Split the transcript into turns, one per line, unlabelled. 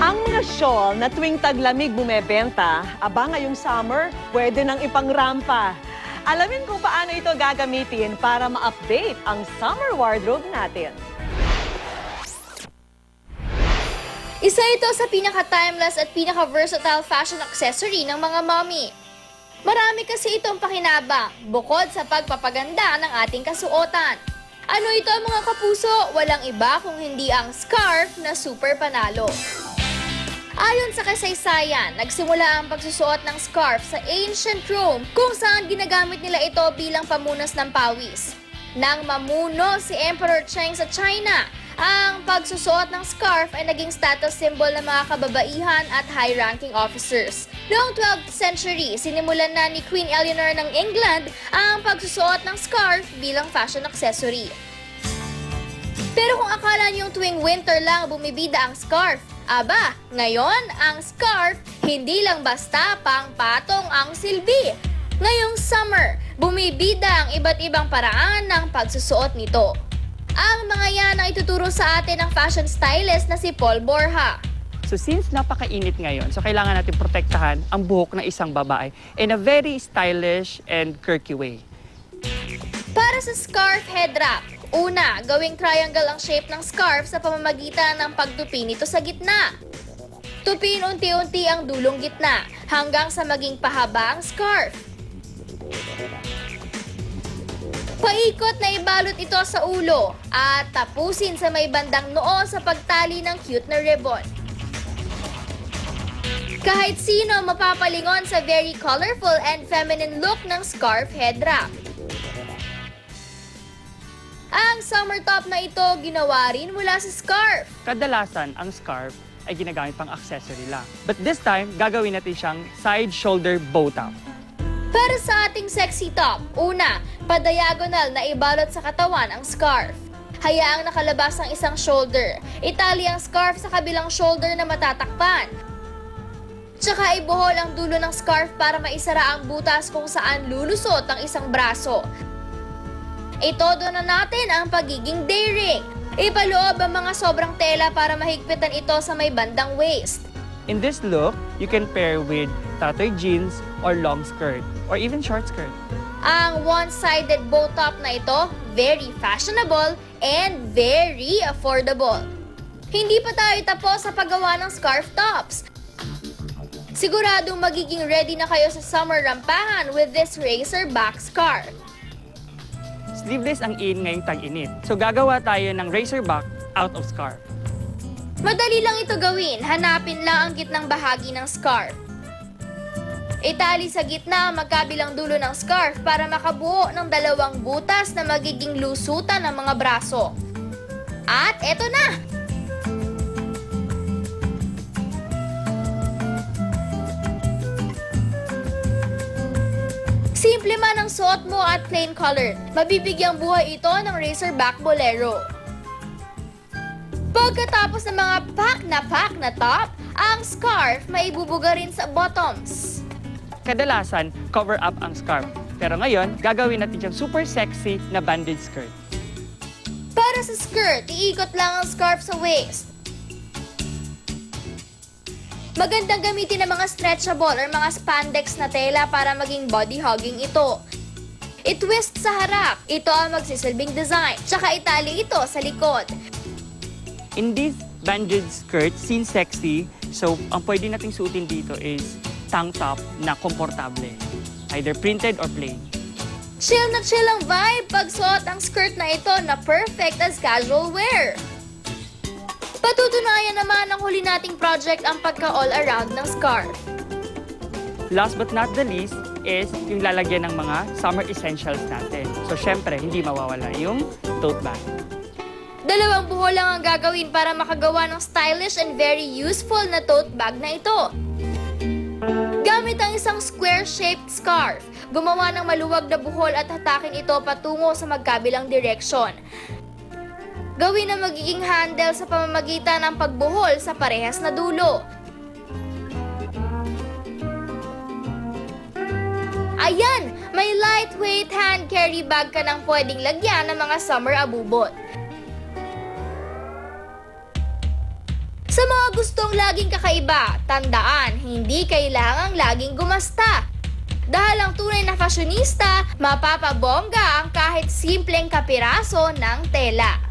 Ang mga shawl na tuwing taglamig bumebenta, aba ngayong summer, pwede nang ipangrampa. Alamin kung paano ito gagamitin para ma-update ang summer wardrobe natin.
Isa ito sa pinaka-timeless at pinaka-versatile fashion accessory ng mga mommy. Marami kasi itong pakinabang, bukod sa pagpapaganda ng ating kasuotan. Ano ito mga kapuso? Walang iba kung hindi ang scarf na super panalo. Ayon sa kasaysayan, nagsimula ang pagsusuot ng scarf sa ancient Rome kung saan ginagamit nila ito bilang pamunas ng pawis. Nang mamuno si Emperor Cheng sa China, ang pagsusuot ng scarf ay naging status symbol ng mga kababaihan at high-ranking officers. Noong 12th century, sinimulan na ni Queen Eleanor ng England ang pagsusuot ng scarf bilang fashion accessory. Pero kung akala niyong tuwing winter lang bumibida ang scarf, aba, ngayon ang scarf hindi lang basta pang-patong ang silbi. Ngayong summer, bumibida ang iba't ibang paraan ng pagsusuot nito. Ang mga yan ang ituturo sa atin ng fashion stylist na si Paul Borja.
So since napakainit ngayon, so kailangan natin protektahan ang buhok ng isang babae in a very stylish and quirky way.
Para sa scarf head wrap, una, gawing triangle ang shape ng scarf sa pamamagitan ng pagtupi nito sa gitna. Tupin unti-unti ang dulong gitna hanggang sa maging pahaba ang scarf. Paikot na ibalot ito sa ulo at tapusin sa may bandang noo sa pagtali ng cute na ribbon. Kahit sino mapapalingon sa very colorful and feminine look ng scarf head wrap. Ang summer top na ito ginawa rin mula sa scarf.
Kadalasan, ang scarf ay ginagamit pang accessory lang. But this time, gagawin natin siyang side shoulder bow top.
Para sa ating sexy top, una, padiagonal na ibalot sa katawan ang scarf. Hayaang nakalabas ang isang shoulder. Itali ang scarf sa kabilang shoulder na matatakpan. Tsaka ibuhol ang dulo ng scarf para maisara ang butas kung saan lulusot ang isang braso. Itodo na natin ang pagiging daring. Ipaloob ang mga sobrang tela para mahigpitan ito sa may bandang waist.
In this look, you can pair with tatay jeans or long skirt or even short skirt.
Ang one-sided bow top na ito, very fashionable and very affordable. Hindi pa tayo tapos sa paggawa ng scarf tops. Siguradong magiging ready na kayo sa summer rampahan with this racer back scarf.
Sleeveless ang in ngayong tag-init. So gagawa tayo ng racerback out of scarf.
Madali lang ito gawin, hanapin lang ang gitnang bahagi ng scarf. Itali sa gitna ang magkabilang dulo ng scarf para makabuo ng dalawang butas na magiging lusutan ng mga braso. At eto na! Simple man ang suot mo at plain color, mabibigyang buhay ito ng racerback bolero. Pagkatapos ng mga pack na top, ang scarf may ibubuga rin sa bottoms.
Kadalasan, cover up ang scarf. Pero ngayon, gagawin natin siyang super sexy na bandage skirt.
Para sa skirt, iikot lang ang scarf sa waist. Magandang gamitin ng mga stretchable or mga spandex na tela para maging body hugging ito. I-twist sa harap, ito ang magsisilbing design, tsaka itali ito sa likod.
In this bandage skirt, since sexy, so ang pwede nating suotin dito is tank top na komportable. Either printed or plain.
Chill na chill ang vibe pag suot ang skirt na ito na perfect as casual wear. Patutunayan naman ng huli nating project ang pagka-all-around ng scarf.
Last but not the least is yung lalagyan ng mga summer essentials natin. So syempre, hindi mawawala yung tote bag.
Dalawang buhol lang ang gagawin para makagawa ng stylish and very useful na tote bag na ito. Gamit ang isang square-shaped scarf, gumawa ng maluwag na buhol at hatakin ito patungo sa magkabilang direksyon. Gawin na magiging handle sa pamamagitan ng pagbuhol sa parehas na dulo. Ayan! May lightweight hand carry bag ka nang pwedeng lagyan ng mga summer abubot. Sa Sa mga gustong laging kakaiba, tandaan, hindi kailangang laging gumasta. Dahil ang tunay na fashionista, mapapabongga ang kahit simpleng kapiraso ng tela.